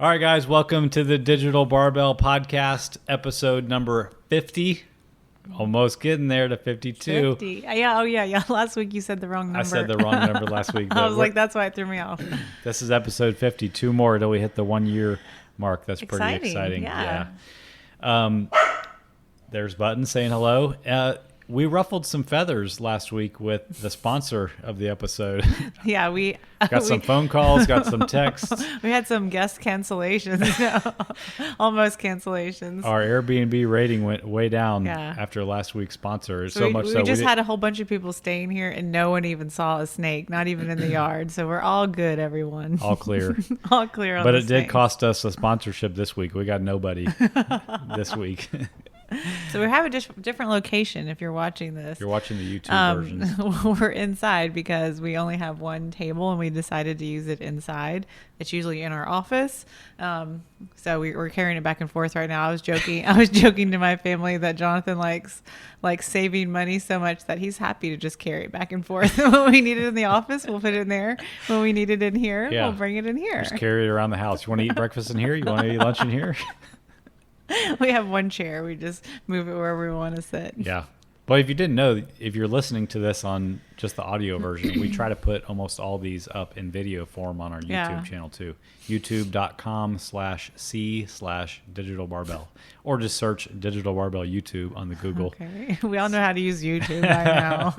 All right, guys, welcome to the Digital Barbell Podcast, episode number 50. Almost getting there to 52. 50. Yeah. Last week you said the wrong number. I said the wrong number last week. I was like, that's why it threw me off. This is episode 50. 2 more till we hit the 1 year mark. That's pretty exciting. Yeah. There's Button saying hello. We ruffled some feathers last week with the sponsor of the episode. Yeah, we got some phone calls, got some texts. We had some guest cancellations, almost cancellations. Our Airbnb rating went way down after last week's sponsor. We just had a whole bunch of people staying here, and no one even saw a snake, not even in the yard. So we're all good, everyone. All clear. All clear on But the it snakes. did cost us a sponsorship this week. We got nobody this week. So we have a different location if you're watching this. You're watching the YouTube version. We're inside because we only have one table and we decided to use it inside. It's usually in our office. So we're carrying it back and forth right now. I was joking to my family that Jonathan likes saving money so much that he's happy to just carry it back and forth. When we need it in the office, we'll put it in there. When we need it in here, we'll bring it in here. Just carry it around the house. You want to eat breakfast in here? You want to eat lunch in here? We have one chair. We just move it wherever we want to sit. Yeah. But if you didn't know, if you're listening to this on just the audio version, we try to put almost all these up in video form on our YouTube channel too. YouTube.com/C/Digital Barbell. Or just search Digital Barbell YouTube on the Google. Okay. We all know how to use YouTube by now.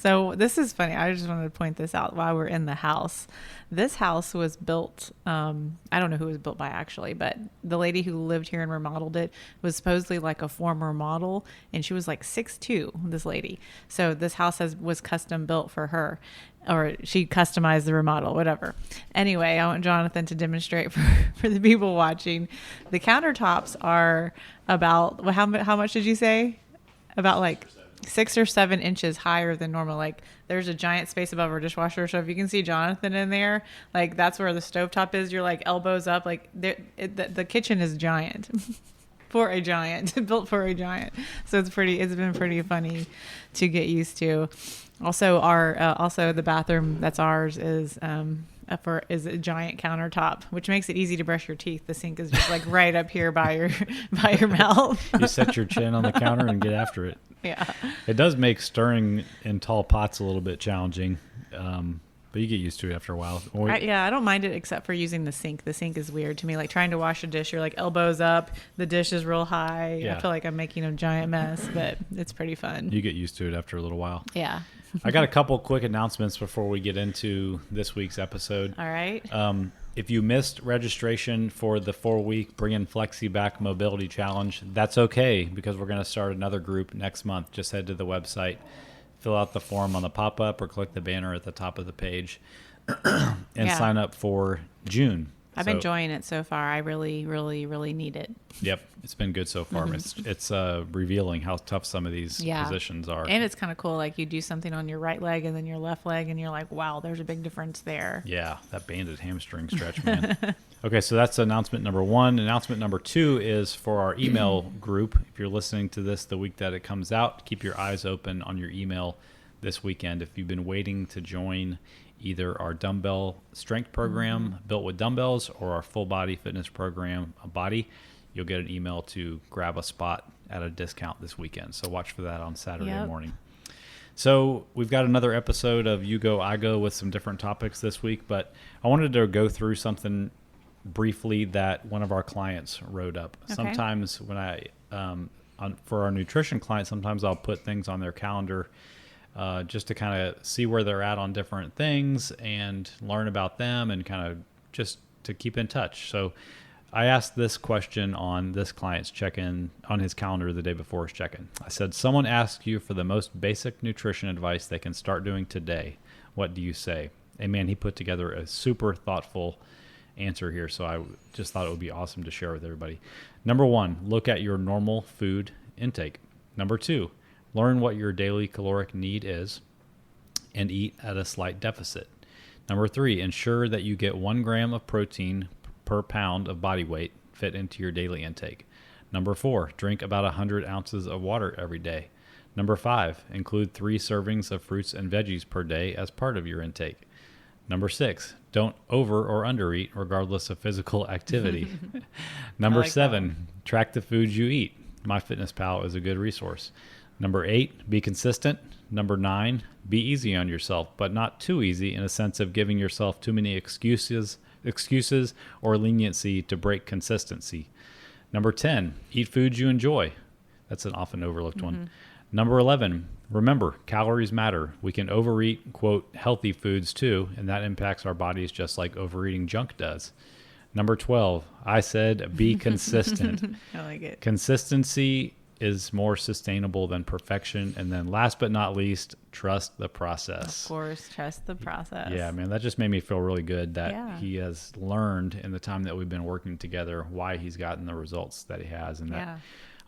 So this is funny. I just wanted to point this out while we're in the house. This house was built, I don't know who it was built by actually, but the lady who lived here and remodeled it was supposedly like a former model, and she was like 6'2", this lady. So this house was custom built for her, or she customized the remodel, whatever. Anyway, I want Jonathan to demonstrate for the people watching. The countertops are about, how much did you say? About like 6 or 7 inches higher than normal. Like there's a giant space above our dishwasher. So if you can see Jonathan in there, like that's where the stovetop is. You're like elbows up. Like the kitchen is giant for a giant, built for a giant. So it's been pretty funny to get used to. Also also the bathroom that's ours is a giant countertop, which makes it easy to brush your teeth. The sink is just like right up here by your mouth. You set your chin on the counter and get after it. Yeah. It does make stirring in tall pots a little bit challenging, but you get used to it after a while. I don't mind it except for using the sink. The sink is weird to me. Like trying to wash a dish, you're like elbows up, the dish is real high. Yeah. I feel like I'm making a giant mess, but it's pretty fun. You get used to it after a little while. Yeah. I got a couple quick announcements before we get into this week's episode. All right. If you missed registration for the 4-week Bringing Flexi Back Mobility Challenge, that's okay because we're going to start another group next month. Just head to the website, fill out the form on the pop-up or click the banner at the top of the page and sign up for June. I've enjoying it so far. I really, really, really need it. Yep. It's been good so far. It's revealing how tough some of these positions are. And it's kind of cool. Like you do something on your right leg and then your left leg and you're like, wow, there's a big difference there. Yeah. That banded hamstring stretch, man. Okay. So that's announcement number 1. Announcement number 2 is for our email group. If you're listening to this the week that it comes out, keep your eyes open on your email this weekend. If you've been waiting to join either our dumbbell strength program built with dumbbells or our full body fitness program, a body, you'll get an email to grab a spot at a discount this weekend. So watch for that on Saturday morning. So we've got another episode of You Go, I Go with some different topics this week, but I wanted to go through something briefly that one of our clients wrote up. Okay. Sometimes when for our nutrition clients, sometimes I'll put things on their calendar just to kind of see where they're at on different things and learn about them and kind of just to keep in touch. So I asked this question on this client's check-in on his calendar the day before his check-in. I said, someone asks you for the most basic nutrition advice they can start doing today. What do you say? And man, he put together a super thoughtful answer here. So I just thought it would be awesome to share with everybody. Number 1, look at your normal food intake. Number 2, learn what your daily caloric need is and eat at a slight deficit. Number 3, ensure that you get 1 gram of protein per pound of body weight fit into your daily intake. Number 4, drink about 100 ounces of water every day. Number 5, include 3 servings of fruits and veggies per day as part of your intake. Number 6, don't over or undereat regardless of physical activity. Number like 7, track the foods you eat. MyFitnessPal is a good resource. Number 8, be consistent. Number 9, be easy on yourself, but not too easy in a sense of giving yourself too many excuses or leniency to break consistency. Number 10, eat foods you enjoy. That's an often overlooked one. Number 11, remember, calories matter. We can overeat, quote, healthy foods too, and that impacts our bodies just like overeating junk does. Number 12, I said be consistent. I like it. Consistency is more sustainable than perfection. And then last but not least, trust the process. Of course, trust the process. Yeah, man, that just made me feel really good that Yeah. he has learned in the time that we've been working together why he's gotten the results that he has. And that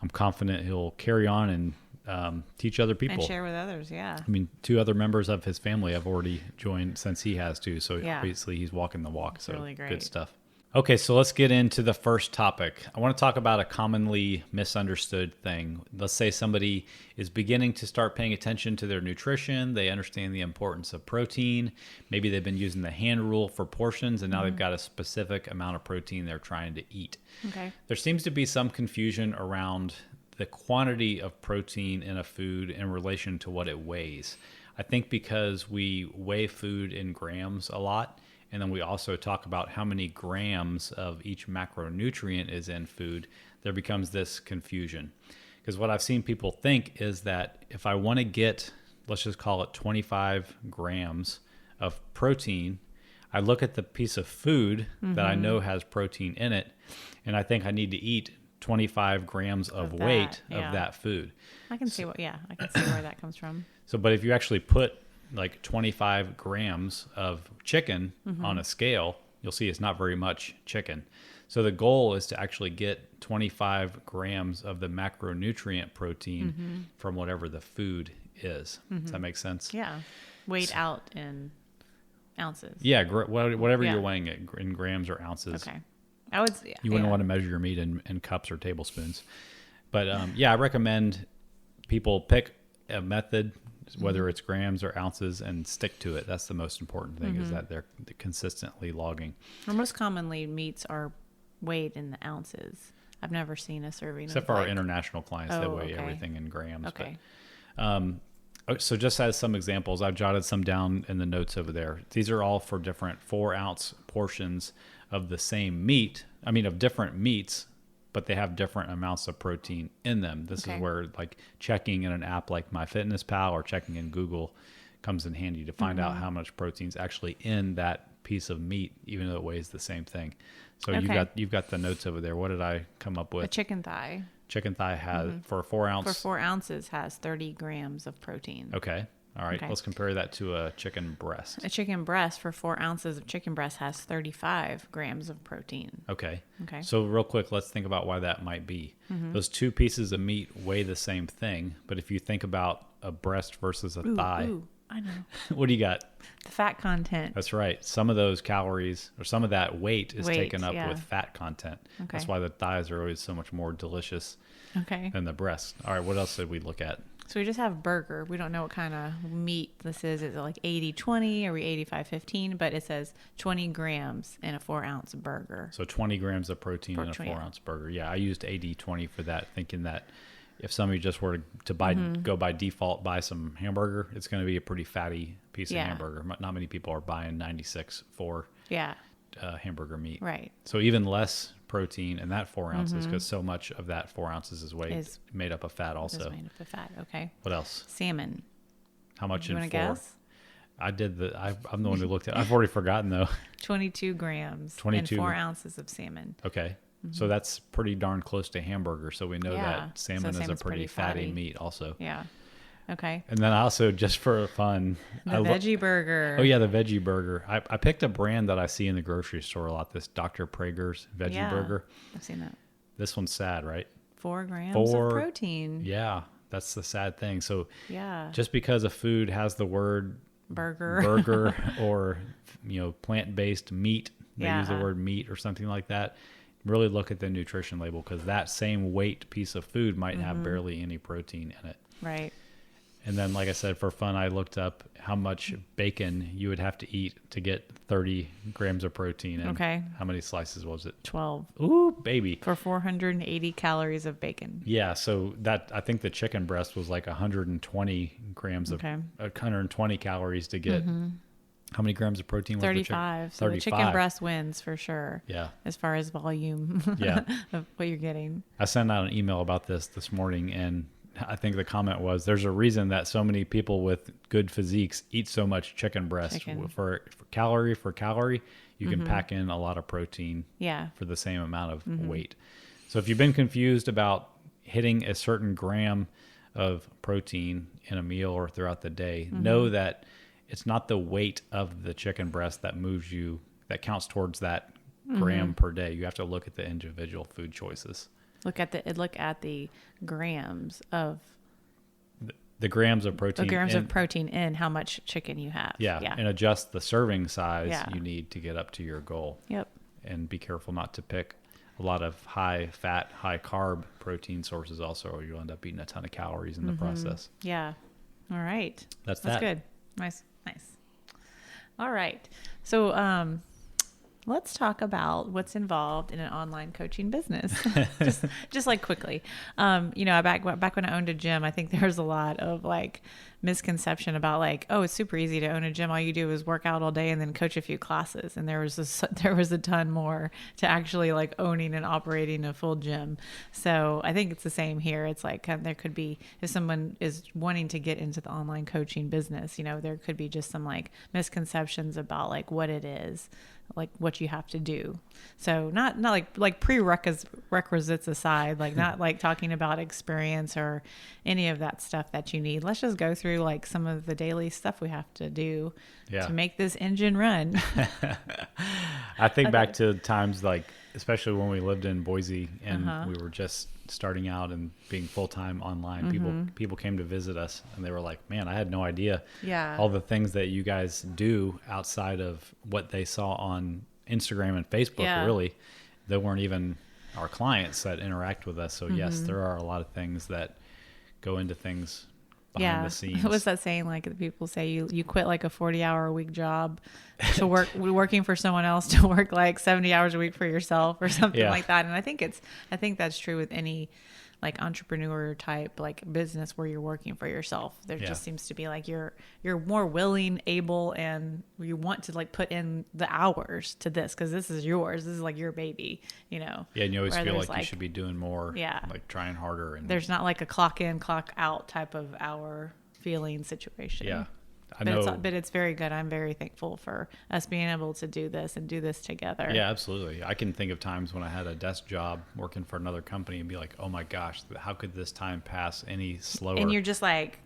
I'm confident he'll carry on and teach other people. And share with others, yeah. I mean, 2 other members of his family have already joined since he has too. So Yeah. obviously he's walking the walk. So really great. good stuff. Okay, so let's get into the first topic. I want to talk about a commonly misunderstood thing. Let's say somebody is beginning to start paying attention to their nutrition. They understand the importance of protein. Maybe they've been using the hand rule for portions, and now they've got a specific amount of protein they're trying to eat. Okay. There seems to be some confusion around the quantity of protein in a food in relation to what it weighs. I think because we weigh food in grams a lot, and then we also talk about how many grams of each macronutrient is in food, there becomes this confusion. Because what I've seen people think is that if I want to get, let's just call it 25 grams of protein, I look at the piece of food that I know has protein in it, and I think I need to eat 25 grams of that, weight yeah. of that food. I can see I can see where that comes from. So, but if you actually put like 25 grams of chicken on a scale, you'll see it's not very much chicken. So the goal is to actually get 25 grams of the macronutrient protein from whatever the food is. Does that make sense? Yeah. Weighed out in ounces. Yeah, whatever Yeah. you're weighing it in grams or ounces. Okay. I would. You wouldn't want to measure your meat in cups or tablespoons. But yeah, I recommend people pick a method, whether it's grams or ounces, and stick to it. That's the most important thing, is that they're consistently logging. Or most commonly, meats are weighed in the ounces. I've never seen a serving. Except of for our like, international clients that weigh okay. everything in grams. Okay. But, so just as some examples, I've jotted some down in the notes over there. These are all for different 4-ounce portions of the same meat. I mean, of different meats, but they have different amounts of protein in them. This is where like checking in an app like MyFitnessPal or checking in Google comes in handy to find out how much protein's actually in that piece of meat, even though it weighs the same thing. So you've got the notes over there. What did I come up with? A chicken thigh. Chicken thigh has for a 4-ounce. For 4 ounces has 30 grams of protein. Okay. All right. Okay. Let's compare that to a chicken breast. A chicken breast for 4 ounces of chicken breast has 35 grams of protein. Okay. Okay. So real quick, let's think about why that might be. Those 2 pieces of meat weigh the same thing, but if you think about a breast versus a thigh, Ooh, I know. what do you got? The fat content. That's right. Some of those calories or some of that weight is Weight, taken up yeah. with fat content. Okay. That's why the thighs are always so much more delicious Okay. than the breast. All right. What else did we look at? So we just have burger. We don't know what kind of meat this is. Is it like 80-20? Are we 85-15? But it says 20 grams in a 4-ounce burger. So 20 grams of protein in a 20, 4-ounce burger. Yeah, I used 80-20 for that, thinking that if somebody just were to buy go by default buy some hamburger, it's going to be a pretty fatty piece of hamburger. Not many people are buying 96 for Yeah. hamburger meat. Right. So even less protein in that 4 ounces, because so much of that 4 ounces is made up of fat This is also. made up of fat. Okay. What else? Salmon. How much You in want 4? to guess? I did I'm the one who looked at I've already forgotten though. 22 grams 22. and 4 ounces of salmon. Okay. So that's pretty darn close to hamburger. So we know Yeah. that salmon So is a salmon's pretty pretty fatty fatty. meat also. Yeah. Okay. And then also, just for fun, The veggie burger. Oh yeah, the veggie burger. I picked a brand that I see in the grocery store a lot. This Dr. Prager's veggie Yeah. burger. I've seen that. This one's sad, right? 4 grams 4 of protein. Yeah, that's the sad thing. So Yeah. just because a food has the word Burger. burger or plant-based meat, they use the Yeah. word meat or something like that. Really look at the nutrition label, because that same weight piece of food might have barely any protein in it. Right. And then, like I said, for fun, I looked up how much bacon you would have to eat to get 30 grams of protein. And Okay. how many slices was it? 12 Ooh, baby. for 480 calories of bacon. Yeah, so that I think the chicken breast was like 120 grams of 120 calories to get. How many grams of protein was 35. the chicken? So the chicken breast wins for sure. Yeah. As far as volume Yeah. of what you're getting. I sent out an email about this morning, and I think the comment was, there's a reason that so many people with good physiques eat so much chicken breast. For calorie, you can pack in a lot of protein for the same amount of weight. So if you've been confused about hitting a certain gram of protein in a meal or throughout the day, know that it's not the weight of the chicken breast that moves you, that counts towards that gram per day. You have to look at the individual food choices. Look at the grams of the grams of protein. The grams of protein in how much chicken you have. Yeah. And adjust the serving size you need to get up to your goal. Yep. And be careful not to pick a lot of high fat, high carb protein sources also, or you'll end up eating a ton of calories in the process. Yeah. All right. That's good. Nice. All right. So, let's talk about what's involved in an online coaching business. just like quickly. Back when I owned a gym, I think there was a lot of like misconception about like, oh, it's super easy to own a gym. All you do is work out all day and then coach a few classes. And there was a ton more to actually like owning and operating a full gym. So I think it's the same here. It's like there could be, if someone is wanting to get into the online coaching business, there could be just some like misconceptions about like what it is, like what you have to do. So not like prerequisites aside, like not like talking about experience or any of that stuff that you need. Let's just go through like some of the daily stuff we have to do to make this engine run. I think back to times like, especially when we lived in Boise and we were just starting out and being full-time online, people came to visit us and they were like, man, I had no idea all the things that you guys do outside of what they saw on Instagram and Facebook. Really, they weren't even our clients that interact with us. So yes, there are a lot of things that go into things behind the scenes. What's that saying? Like the people say you quit like a 40-hour-a-week job to working for someone else to work like 70 hours a week for yourself or something like that. And I think that's true with any like entrepreneur type like business where you're working for yourself. There just seems to be like you're more willing, able, and you want to like put in the hours to this because this is yours. This is like your baby, Yeah, and you always feel like you should be doing more. Yeah, like trying harder. And there's not like a clock in, clock out type of hour feeling situation. Yeah. But it's very good. I'm very thankful for us being able to do this and do this together. Yeah, absolutely. I can think of times when I had a desk job working for another company and be like, oh my gosh, how could this time pass any slower? And you're just like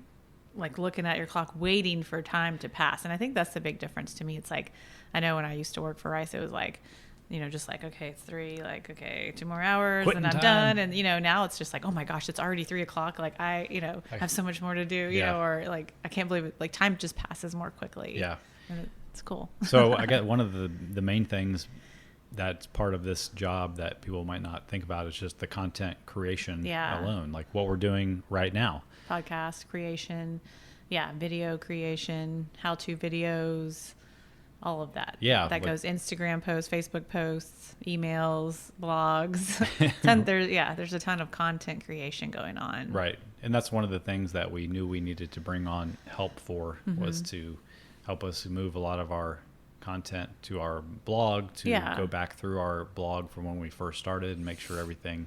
looking at your clock, waiting for time to pass. And I think that's the big difference to me. It's like, I know when I used to work for Rice, it was like, just like, okay, it's 3, like, okay, 2 more hours and I'm done. And, now it's just like, oh my gosh, it's already 3 o'clock. Like I have so much more to do, or like, I can't believe it. Like time just passes more quickly. Yeah. And it's cool. So I got one of the main things that's part of this job that people might not think about is just the content creation alone, like what we're doing right now. Podcast creation. Yeah. Video creation, how-to videos, all of that. Yeah. That goes Instagram posts, Facebook posts, emails, blogs. There's a ton of content creation going on. Right. And that's one of the things that we knew we needed to bring on help for was to help us move a lot of our content to our blog, to go back through our blog from when we first started and make sure everything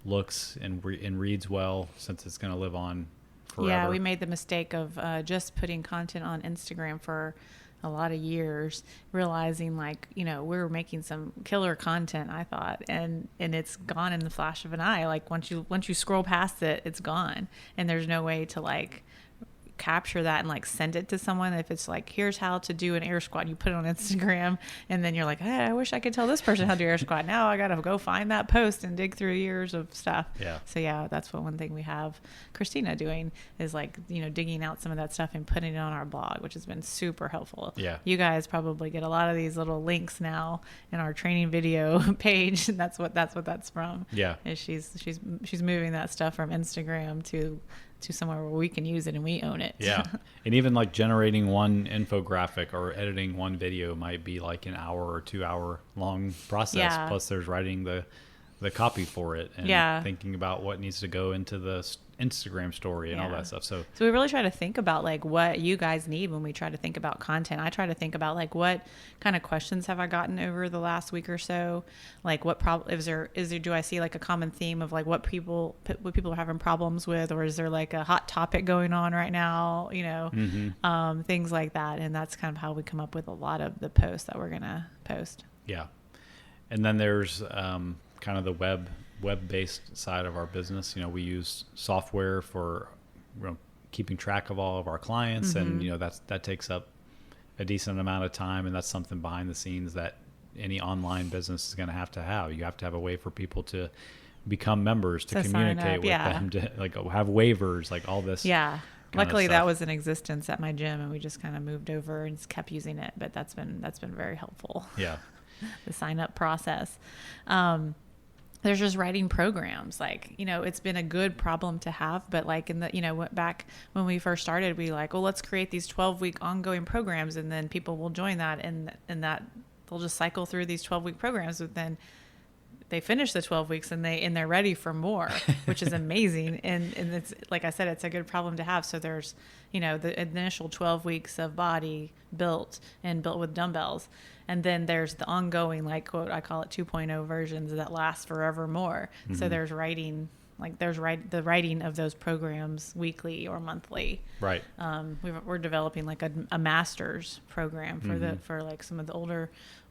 looks and reads well since it's going to live on forever. Yeah, we made the mistake of just putting content on Instagram for a lot of years, realizing like, we were making some killer content, I thought, and it's gone in the flash of an eye. Like once you scroll past it, it's gone. And there's no way to like capture that and like send it to someone. If it's like, here's how to do an air squat, you put it on Instagram and then you're like, hey, I wish I could tell this person how to do air squat. Now I got to go find that post and dig through years of stuff. Yeah. So that's one thing we have Christina doing is like, digging out some of that stuff and putting it on our blog, which has been super helpful. Yeah. You guys probably get a lot of these little links now in our training video page. And that's what that's from. Yeah. Is she's moving that stuff from Instagram to to somewhere where we can use it and we own it. Yeah. And even like generating one infographic or editing one video might be like an hour or 2 hour long process. Yeah. Plus there's writing the copy for it and thinking about what needs to go into the Instagram story and all that stuff. So we really try to think about like what you guys need when we try to think about content. I try to think about like what kind of questions have I gotten over the last week or so? Like what is there do I see like a common theme of like what people are having problems with, or is there like a hot topic going on right now? You know, things like that. And that's kind of how we come up with a lot of the posts that we're gonna post. Yeah. And then there's kind of the web-based side of our business. You know, we use software for keeping track of all of our clients, and you know that takes up a decent amount of time, and that's something behind the scenes that any online business is going to have. You have to have a way for people to become members, to communicate with them, to like have waivers, like all this. Yeah. Luckily that was in existence at my gym, and we just kind of moved over and just kept using it, but that's been very helpful. Yeah. The sign up process. There's just writing programs, like, you know, it's been a good problem to have, but like in the, you know, back when we first started, we like, well, let's create these 12-week ongoing programs, and then people will join that, and that they'll just cycle through these 12-week programs, but then they finish the 12 weeks and they're ready for more, which is amazing. And it's, like I said, it's a good problem to have. So there's, you know, the initial 12 weeks of body built with dumbbells. And then there's the ongoing, like, quote, I call it 2.0 versions that last forevermore. Mm-hmm. So there's writing, like the writing of those programs weekly or monthly. Right. We're developing like a master's program for like some of the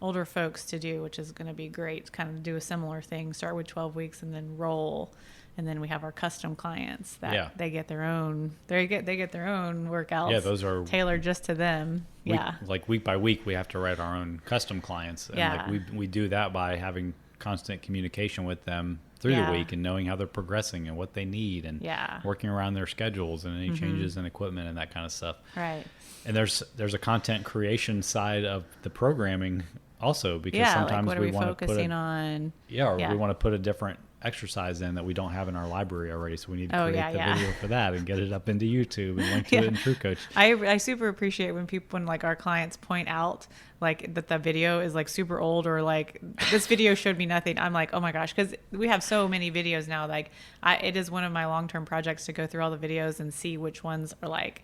older folks to do, which is going to be great. Kind of do a similar thing, start with 12 weeks and then roll. And then we have our custom clients that they get their own workouts. Yeah, those are tailored just to them. Week by week, we have to write our own custom clients. And like we do that by having constant communication with them through the week and knowing how they're progressing and what they need, and working around their schedules and any changes in equipment and that kind of stuff. Right. And there's a content creation side of the programming also, because sometimes like what we are we want focusing to on? We want to put a different exercise in that we don't have in our library already, so we need to create the video for that and get it up into YouTube and link to it in TrueCoach. I super appreciate when like our clients point out like that the video is like super old, or like this video showed me nothing. I'm like, oh my gosh, because we have so many videos now. Like it is one of my long-term projects to go through all the videos and see which ones are like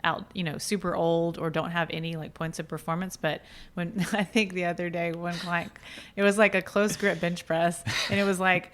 out, you know, super old or don't have any like points of performance. But when I think the other day, one client, it was like a close grip bench press, and it was like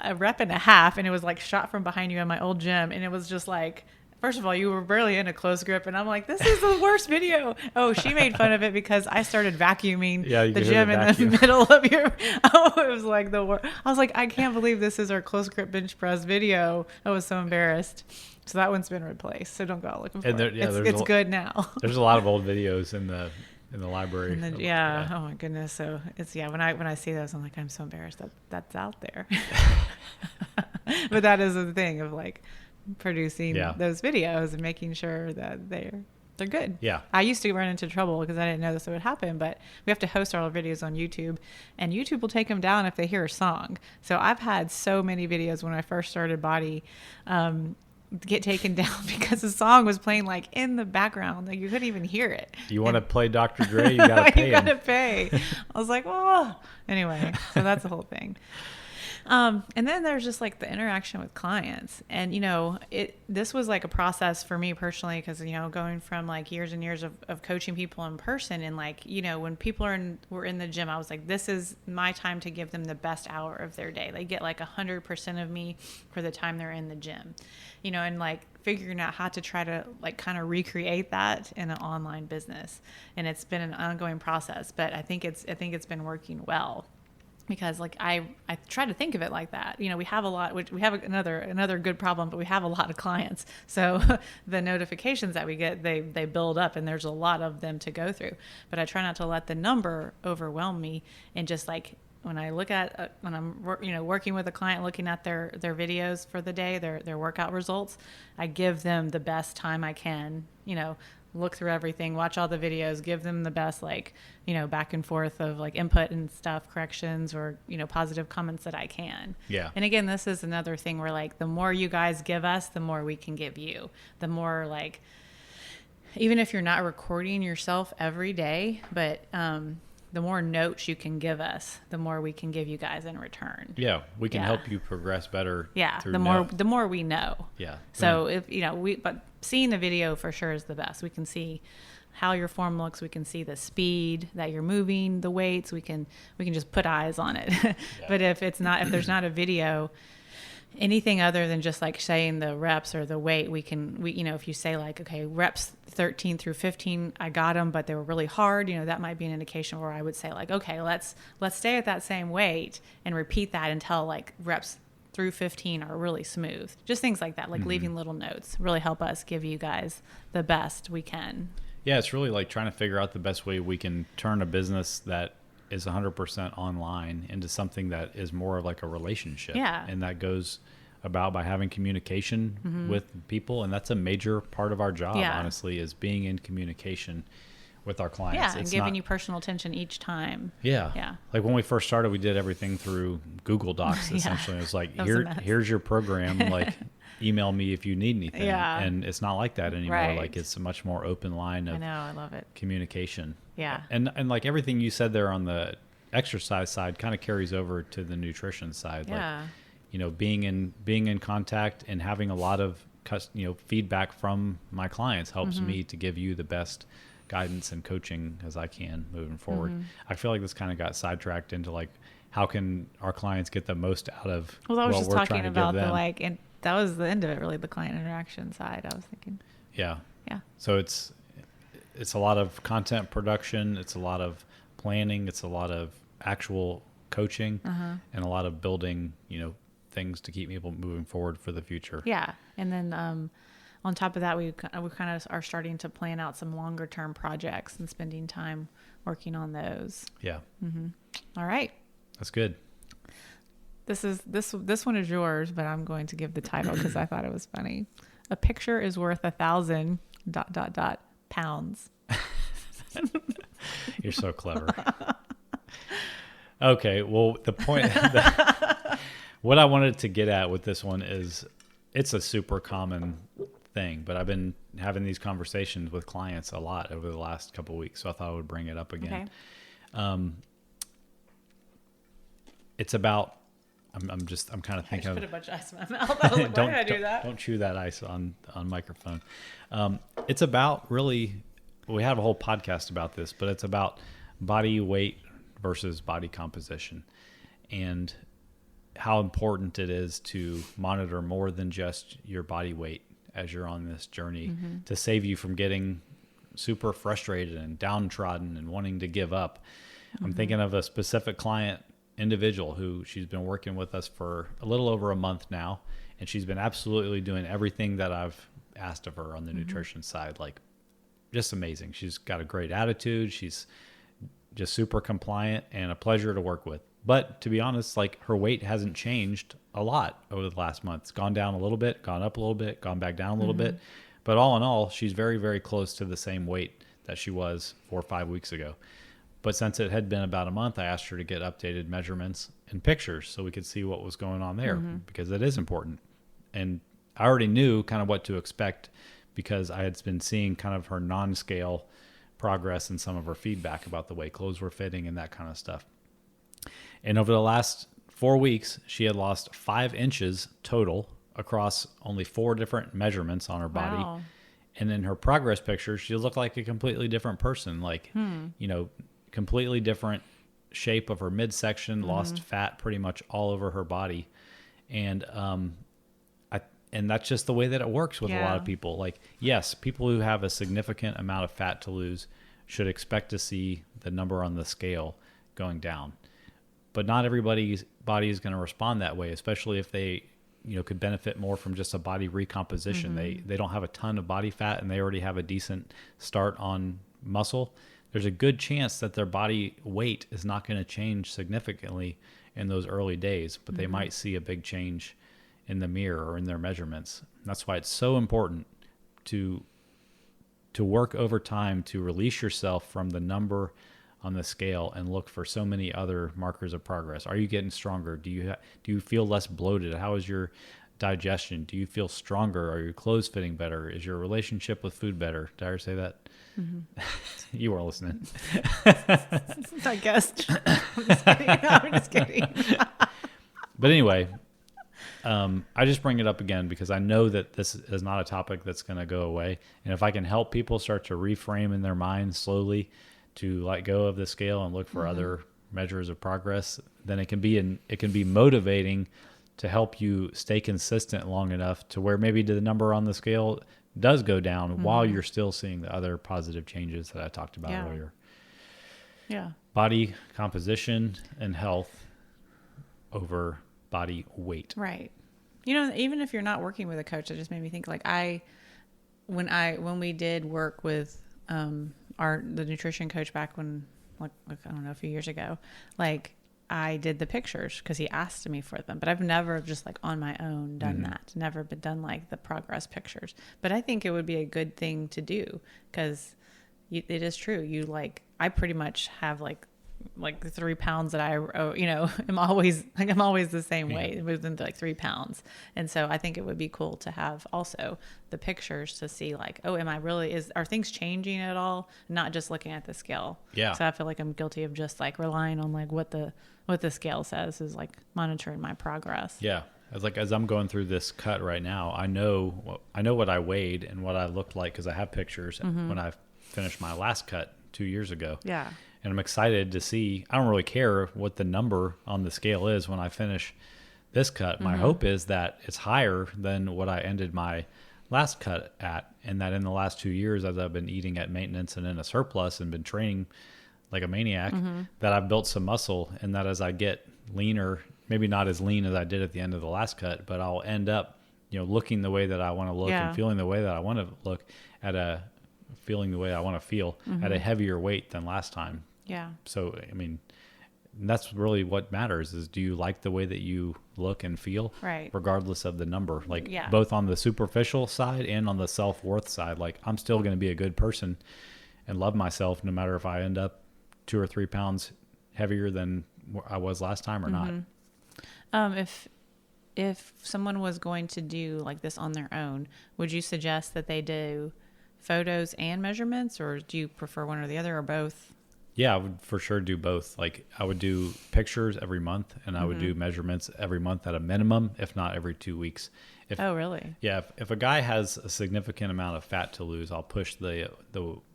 a rep and a half, and it was like shot from behind you in my old gym, and it was just like, first of all, you were barely in a close grip, and I'm like, this is the worst video. Oh, she made fun of it because I started vacuuming the gym in the middle of your. Oh, it was like the worst. I was like, I can't believe this is our close grip bench press video. I was so embarrassed. So that one's been replaced. So don't go out looking for it. It's good now. There's a lot of old videos in the library. Oh my goodness. So it's when I see those, I'm like, I'm so embarrassed that that's out there. But that is the thing of like producing those videos and making sure that they're good. Yeah. I used to run into trouble because I didn't know this would happen, but we have to host our videos on YouTube, and YouTube will take them down if they hear a song. So I've had so many videos when I first started Body get taken down because the song was playing like in the background, like you couldn't even hear it. You want to play Dr. Dre, you gotta pay. You gotta pay. I was like, oh, anyway. So that's the whole thing. And then there's just like the interaction with clients, and you know, this was like a process for me personally, because you know, going from like years and years of coaching people in person, and like, you know, when people were in the gym, I was like, this is my time to give them the best hour of their day. They get like 100% of me for the time they're in the gym, you know, and like figuring out how to try to like kind of recreate that in an online business. And it's been an ongoing process, but I think it's been working well. Because like I try to think of it like that. You know, we have another good problem, but we have a lot of clients. So the notifications that we get, they build up, and there's a lot of them to go through. But I try not to let the number overwhelm me, and just like look at when I'm working with a client, looking at their videos for the day, their workout results, I give them the best time I can. Look through everything, watch all the videos, give them the best back and forth of input and stuff, corrections or positive comments that I can. Yeah. And again, this is another thing where the more you guys give us, the more we can give you. The more even if you're not recording yourself every day, but the more notes you can give us, the more we can give you guys in return. Yeah, we can help you progress better. Yeah, through the more we know. Yeah. So if but seeing the video for sure is the best. We can see how your form looks. We can see the speed that you're moving, the weights. We can just put eyes on it. Yeah. But if there's not a video, anything other than just saying the reps or the weight, we if you say okay, reps 13 through 15, I got them, but they were really hard, that might be an indication where I would say okay, let's stay at that same weight and repeat that until reps through 15 are really smooth. Just things like that, leaving little notes really help us give you guys the best we can. Yeah, it's really trying to figure out the best way we can turn a business that is 100% online into something that is more of a relationship. Yeah. And that goes about by having communication with people. And that's a major part of our job, honestly, is being in communication with our clients. Yeah, and giving you personal attention each time. Yeah. Yeah. When we first started, we did everything through Google Docs, essentially. It was here's your program. Email me if you need anything. Yeah. And it's not like that anymore. Right. It's a much more open line of I love it. communication. Yeah. And everything you said there on the exercise side kind of carries over to the nutrition side. Yeah. Being in contact and having a lot of feedback from my clients helps me to give you the best guidance and coaching as I can moving forward. I feel like this kind of got sidetracked into how can our clients get the most out of I was what just we're talking trying to about give them. and that was the end of it, really, the client interaction side. I was thinking. Yeah. Yeah. So it's a lot of content production, it's a lot of planning, it's a lot of actual coaching, and a lot of building, things to keep people moving forward for the future. Yeah. And then on top of that, we kind of are starting to plan out some longer term projects and spending time working on those. Yeah. All right. That's good. This one is yours, but I'm going to give the title because I thought it was funny. A picture is worth 1,000 ... pounds. You're so clever. Okay. Well, the point, what I wanted to get at with this one is it's a super common thing, but I've been having these conversations with clients a lot over the last couple of weeks. So I thought I would bring it up again. Okay. It's about, I'm kind of thinking I just put a bunch of ice in my mouth. I was like, why did I do that? Don't chew that ice on microphone. It's about really, we have a whole podcast about this, but it's about body weight versus body composition and how important it is to monitor more than just your body weight as you're on this journey to save you from getting super frustrated and downtrodden and wanting to give up. I'm thinking of a specific client individual who she's been working with us for a little over a month now, and she's been absolutely doing everything that I've asked of her on the nutrition side. Just amazing. She's got a great attitude. She's just super compliant and a pleasure to work with. But to be honest, her weight hasn't changed a lot over the last month. It's gone down a little bit, gone up a little bit, gone back down a little bit. But all in all, she's very, very close to the same weight that she was 4 or 5 weeks ago. But since it had been about a month, I asked her to get updated measurements and pictures so we could see what was going on there because it is important. And I already knew kind of what to expect because I had been seeing kind of her non-scale progress and some of her feedback about the way clothes were fitting and that kind of stuff. And over the last 4 weeks, she had lost 5 inches total across only 4 different measurements on her body. Wow. And in her progress pictures, she looked like a completely different person, completely different shape of her midsection, lost fat pretty much all over her body. And and that's just the way that it works with a lot of people. Yes, people who have a significant amount of fat to lose should expect to see the number on the scale going down. But not everybody's body is going to respond that way, especially if they, could benefit more from just a body recomposition. They don't have a ton of body fat and they already have a decent start on muscle. there's a good chance that their body weight is not going to change significantly in those early days, but they might see a big change in the mirror or in their measurements. That's why it's so important to work over time to release yourself from the number on the scale and look for so many other markers of progress. Are you getting stronger? Do you feel less bloated? How is your digestion? Do you feel stronger? Are your clothes fitting better? Is your relationship with food better? Did I ever say that? You weren't listening. I guess. I'm just kidding. I'm just kidding. But anyway, I just bring it up again because I know that this is not a topic that's going to go away. And if I can help people start to reframe in their minds slowly to let go of the scale and look for other measures of progress, then it can be motivating to help you stay consistent long enough to where maybe the number on the scale does go down while you're still seeing the other positive changes that I talked about earlier. Yeah. Body Composition and health over body weight. Right. Even if you're not working with a coach, it just made me think like when we did work with the nutrition coach back when like I don't know, a few years ago, like I did the pictures because he asked me for them, but I've never just like on my own done that. Never been done like the progress pictures. But I think it would be a good thing to do because it is true. I pretty much have like the 3 pounds that I'm always the same weight within like 3 pounds. And so I think it would be cool to have also the pictures to see like, oh, are things changing at all? Not just looking at the scale. Yeah. So I feel like I'm guilty of just like relying on like what the scale says is like monitoring my progress. Yeah. As I'm going through this cut right now, I know what I weighed and what I looked like because I have pictures when I finished my last cut 2 years ago. Yeah. And I'm excited to see. I don't really care what the number on the scale is when I finish this cut. My hope is that it's higher than what I ended my last cut at, and that in the last 2 years, as I've been eating at maintenance and in a surplus and been training like a maniac, that I've built some muscle, and that as I get leaner, maybe not as lean as I did at the end of the last cut, but I'll end up, looking the way that I want to look and feeling the way that I want to look feeling the way I want to feel at a heavier weight than last time. Yeah. So, that's really what matters is, do you like the way that you look and feel? Right. Regardless of the number, both on the superficial side and on the self-worth side, like I'm still going to be a good person and love myself no matter if I end up 2 or 3 pounds heavier than I was last time or not. If someone was going to do like this on their own, would you suggest that they do photos and measurements, or do you prefer one or the other, or both? Yeah, I would for sure do both. Like I would do pictures every month and I would do measurements every month at a minimum, if not every 2 weeks. Oh, really? Yeah. If a guy has a significant amount of fat to lose, I'll push the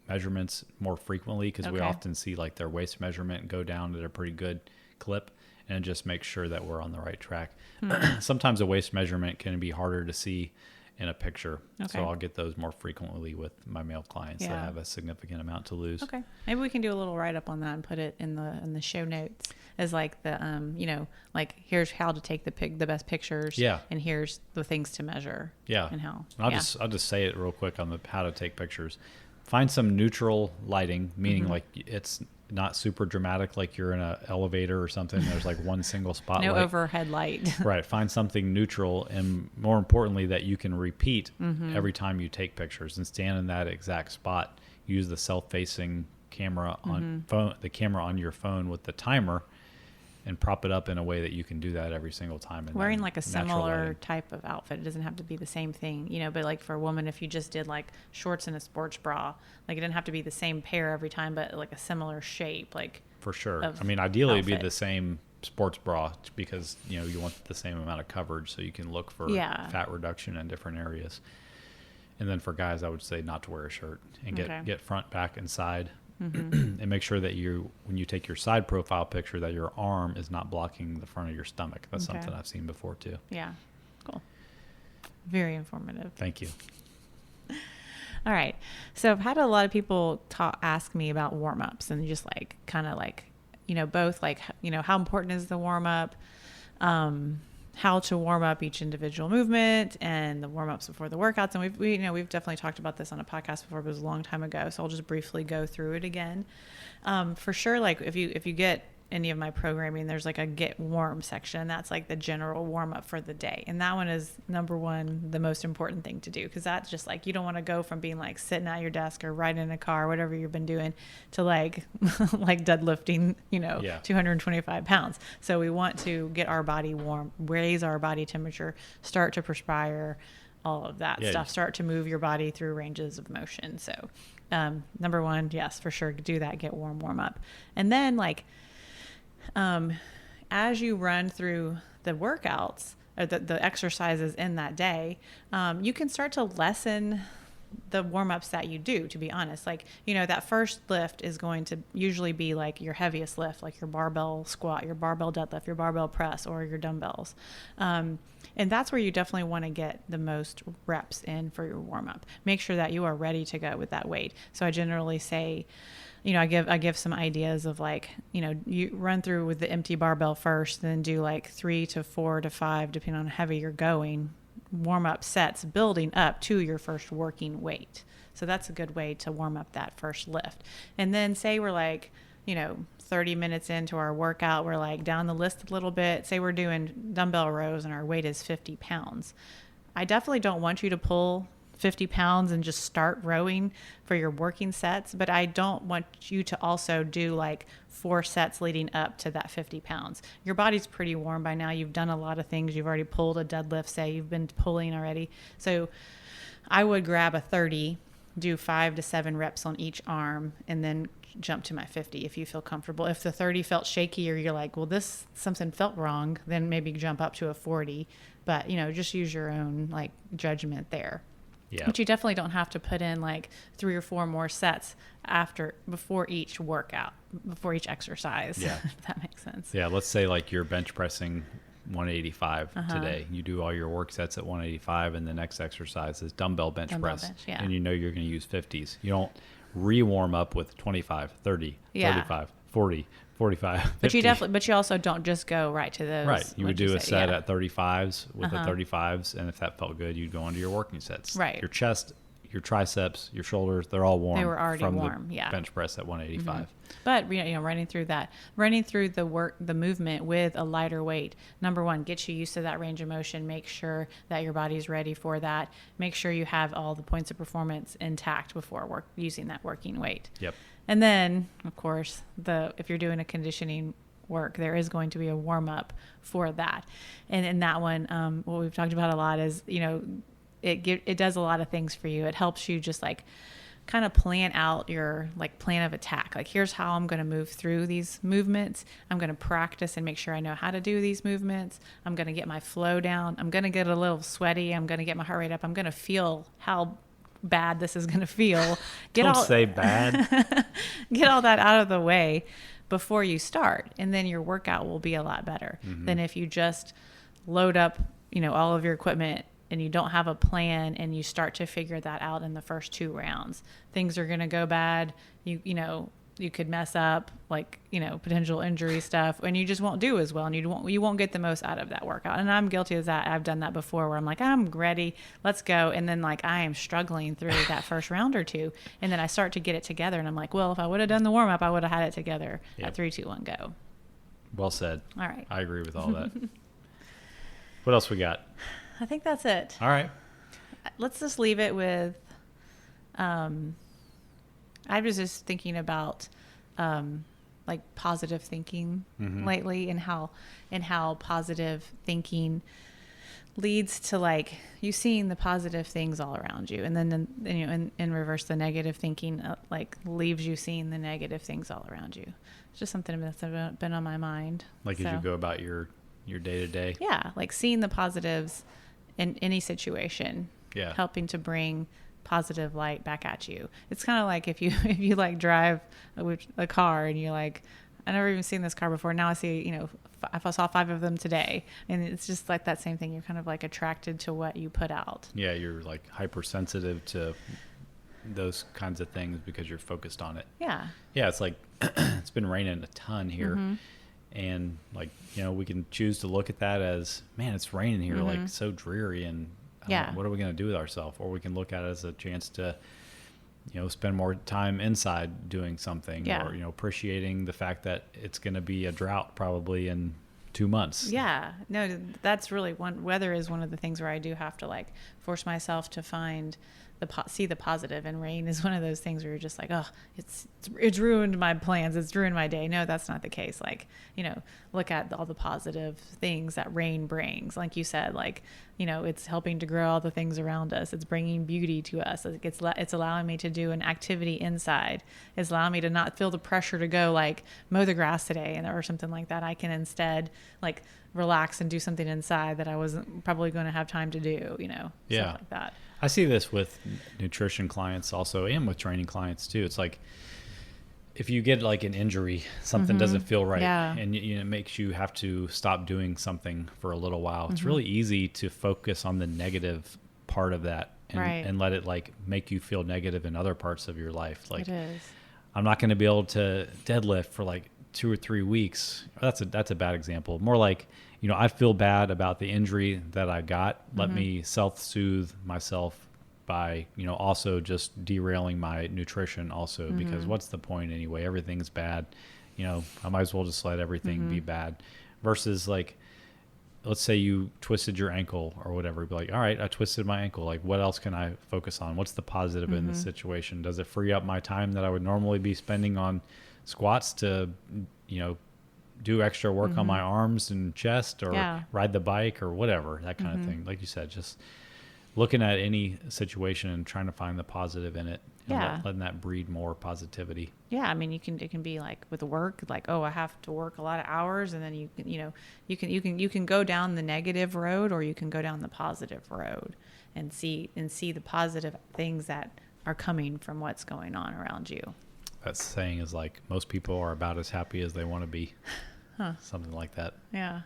measurements more frequently because we often see like their waist measurement go down at a pretty good clip, and just make sure that we're on the right track. Sometimes a waist measurement can be harder to see in a picture. Okay. So I'll get those more frequently with my male clients that have a significant amount to lose. Okay. Maybe we can do a little write up on that and put it in the show notes as like the, like here's how to take the best pictures. Yeah. And here's the things to measure. Yeah. And how. I'll just say it real quick on the how to take pictures. Find some neutral lighting, meaning like it's not super dramatic, like you're in an elevator or something. There's like one single spotlight. No overhead light. Right. Find something neutral, and more importantly, that you can repeat every time you take pictures, and stand in that exact spot. Use the self-facing camera on the camera on your phone with the timer, and prop it up in a way that you can do that every single time. Wearing like a similar type of outfit. It doesn't have to be the same thing, but like for a woman, if you just did like shorts and a sports bra, like it didn't have to be the same pair every time, but like a similar shape, like for sure. Ideally it'd be the same sports bra because, you want the same amount of coverage so you can look for fat reduction in different areas. And then for guys, I would say not to wear a shirt and get front, back, and side. And make sure that when you take your side profile picture, that your arm is not blocking the front of your stomach. That's something I've seen before too. Yeah. Cool. Very informative. Thank you. All right. So I've had a lot of people ask me about warm-ups and just like, kind of like, both like, how important is the warm-up? how to warm up each individual movement and the warm-ups before the workouts. And we've definitely talked about this on a podcast before, but it was a long time ago. So I'll just briefly go through it again. For sure, like if you get any of my programming, there's like a get warm section. That's like the general warm up for the day. And that one is number one, the most important thing to do. Cause that's just like, you don't want to go from being like sitting at your desk or riding in a car, whatever you've been doing, to like, like deadlifting, 225 pounds. So we want to get our body warm, raise our body temperature, start to perspire, all of that stuff, start to move your body through ranges of motion. So, number one, yes, for sure. Do that, get warm up. And then like, as you run through the workouts or the exercises in that day, you can start to lessen the warm-ups that you do, to be honest. Like, that first lift is going to usually be like your heaviest lift, like your barbell squat, your barbell deadlift, your barbell press, or your dumbbells. And that's where you definitely want to get the most reps in for your warm-up. Make sure that you are ready to go with that weight. So I generally say, I give some ideas of like, you run through with the empty barbell first, then do like 3 to 4 to 5, depending on how heavy you're going, warm up sets building up to your first working weight. So that's a good way to warm up that first lift. And then say we're like, 30 minutes into our workout, we're like down the list a little bit. Say we're doing dumbbell rows and our weight is 50 pounds. I definitely don't want you to pull 50 pounds and just start rowing for your working sets, but I don't want you to also do like 4 sets leading up to that 50 pounds. Your body's pretty warm by now. You've done a lot of things. You've already pulled a deadlift, say you've been pulling already. So I would grab a 30, do 5 to 7 reps on each arm, and then jump to my 50 if you feel comfortable. If the 30 felt shaky or you're like, well, something felt wrong, then maybe jump up to a 40, but just use your own like judgment there. Yeah. But you definitely don't have to put in like 3 or 4 more sets before each workout, before each exercise. Yeah. If that makes sense. Yeah. Let's say like you're bench pressing 185 today. You do all your work sets at 185, and the next exercise is dumbbell bench press. Yeah. And you're going to use 50s. You don't re-warm up with 25, 30, 35, 40, 45, 50. But you also don't just go right to those. Right. You would do a set at 35s with the 35s, and if that felt good, you'd go into your working sets. Right. Your chest, your triceps, your shoulders, they're all warm. They were already from warm, the bench press at 185. Mm-hmm. But running through the movement with a lighter weight. Number one, get you used to that range of motion. Make sure that your body's ready for that. Make sure you have all the points of performance intact before using that working weight. Yep. And then, of course, if you're doing a conditioning work, there is going to be a warm up for that. And in that one, what we've talked about a lot is, it does a lot of things for you. It helps you just like kind of plan out your like plan of attack. Like, here's how I'm going to move through these movements. I'm going to practice and make sure I know how to do these movements. I'm going to get my flow down. I'm going to get a little sweaty. I'm going to get my heart rate up. I'm going to feel how bad this is going to feel. Don't say bad. Get all that out of the way before you start, and then your workout will be a lot better than if you just load up, all of your equipment and you don't have a plan and you start to figure that out in the first 2 rounds. Things are going to go bad. You could mess up, like, potential injury stuff, and you just won't do as well, and you won't get the most out of that workout. And I'm guilty of that. I've done that before, where I'm like, I'm ready, let's go, and then like I am struggling through that first round or 2, and then I start to get it together, and I'm like, well, if I would have done the warm up, I would have had it together at 3, 2, 1, go. Well said. All right. I agree with all that. What else we got? I think that's it. All right. Let's just leave it with. I was just thinking about like positive thinking lately, and how positive thinking leads to like you seeing the positive things all around you, and then in reverse, the negative thinking like leaves you seeing the negative things all around you. It's just something that's been on my mind. Like, as you go about your day to day. Yeah, like seeing the positives in any situation. Yeah, helping to bring positive light back at you. It's kind of like if you like drive a car and you're like, I never even seen this car before. Now I see, I saw 5 of them today. And it's just like that same thing. You're kind of like attracted to what you put out. Yeah, you're like hypersensitive to those kinds of things because you're focused on it. Yeah. Yeah, it's like it's been raining a ton here. And like, we can choose to look at that as, man, it's raining here, like so dreary, and what are we going to do with ourselves? Or we can look at it as a chance to, spend more time inside doing something, or, appreciating the fact that it's going to be a drought probably in 2 months. Yeah, no, that's really weather is one of the things where I do have to like force myself to find see the positive, and rain is one of those things where you're just like, oh, it's ruined my plans, it's ruined my day. No, that's not the case. Like, look at all the positive things that rain brings. Like you said, like, it's helping to grow all the things around us. It's bringing beauty to us. It's allowing me to do an activity inside. It's allowing me to not feel the pressure to go like mow the grass today or something like that. I can instead like relax and do something inside that I wasn't probably going to have time to do, stuff like that. I see this with nutrition clients also, and with training clients too. It's like, if you get like an injury, something doesn't feel right, and it makes you have to stop doing something for a little while. It's really easy to focus on the negative part of that and let it like make you feel negative in other parts of your life. Like, it is. I'm not going to be able to deadlift for like 2 or 3 weeks. That's a bad example. More like, I feel bad about the injury that I got. Let me self-soothe myself by, also just derailing my nutrition also, because what's the point anyway? Everything's bad. I might as well just let everything be bad, versus like, let's say you twisted your ankle or whatever. Be like, all right, I twisted my ankle. Like, what else can I focus on? What's the positive in this situation? Does it free up my time that I would normally be spending on squats to, do extra work on my arms and chest, or ride the bike or whatever, that kind of thing. Like you said, just looking at any situation and trying to find the positive in it, and letting that breed more positivity. Yeah. I mean, it can be like with work, like, oh, I have to work a lot of hours, and then you can go down the negative road, or you can go down the positive road and see the positive things that are coming from what's going on around you. That saying is like, most people are about as happy as they want to be. Something like that. Yeah.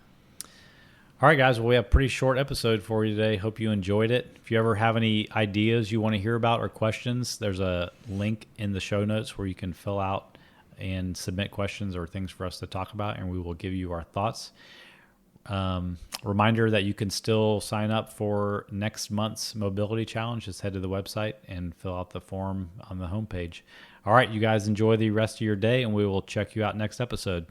All right, guys. Well, we have a pretty short episode for you today. Hope you enjoyed it. If you ever have any ideas you want to hear about or questions, there's a link in the show notes where you can fill out and submit questions or things for us to talk about, and we will give you our thoughts. Reminder that you can still sign up for next month's mobility challenge. Just head to the website and fill out the form on the homepage. All right, you guys enjoy the rest of your day, and we will check you out next episode.